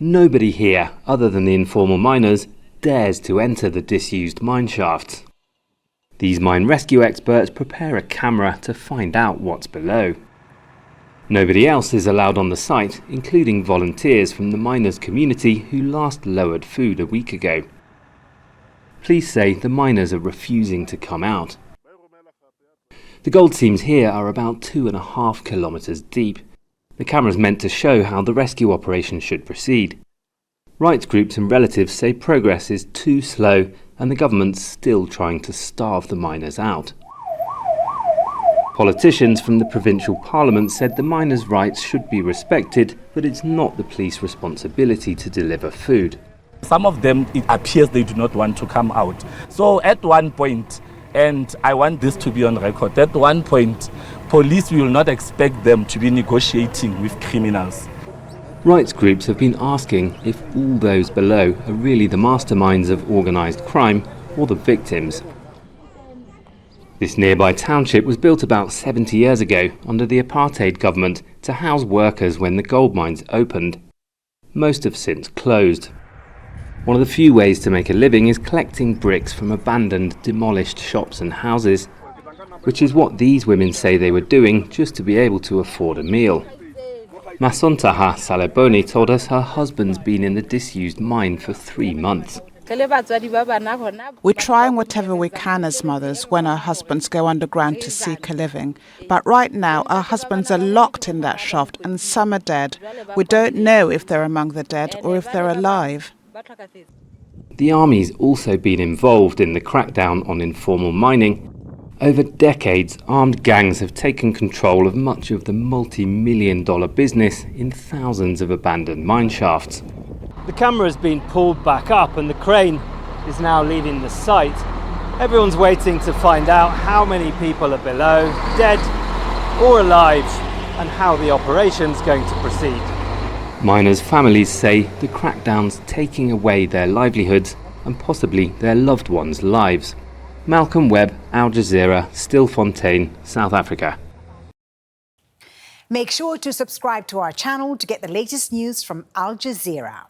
Nobody here, other than the informal miners, dares to enter the disused mine shafts. These mine rescue experts prepare a camera to find out what's below. Nobody else is allowed on the site, including volunteers from the miners' community who last lowered food a week ago. Police say the miners are refusing to come out. The gold seams here are about 2.5 kilometres deep. The camera's meant to show how the rescue operation should proceed. Rights groups and relatives say progress is too slow and the government's still trying to starve the miners out. Politicians from the provincial parliament said the miners' rights should be respected, but it's not the police responsibility to deliver food. Some of them, it appears they do not want to come out. So at one point, and I want this to be on record, at one point, police will not expect them to be negotiating with criminals. Rights groups have been asking if all those below are really the masterminds of organised crime or the victims. This nearby township was built about 70 years ago under the apartheid government to house workers when the gold mines opened. Most have since closed. One of the few ways to make a living is collecting bricks from abandoned, demolished shops and houses, which is what these women say they were doing just to be able to afford a meal. Masontaha Saleboni told us her husband's been in the disused mine for 3 months. We're trying whatever we can as mothers when our husbands go underground to seek a living. But right now, our husbands are locked in that shaft and some are dead. We don't know if they're among the dead or if they're alive. The army's also been involved in the crackdown on informal mining. Over decades, armed gangs have taken control of much of the multi-million-dollar business in thousands of abandoned mine shafts. The camera has been pulled back up and the crane is now leaving the site. Everyone's waiting to find out how many people are below, dead or alive, and how the operation's going to proceed. Miners' families say the crackdown's taking away their livelihoods and possibly their loved ones' lives. Malcolm Webb, Jazeera, Stilfontein, South Africa. Make sure to subscribe to our channel to get the latest news from Al Jazeera.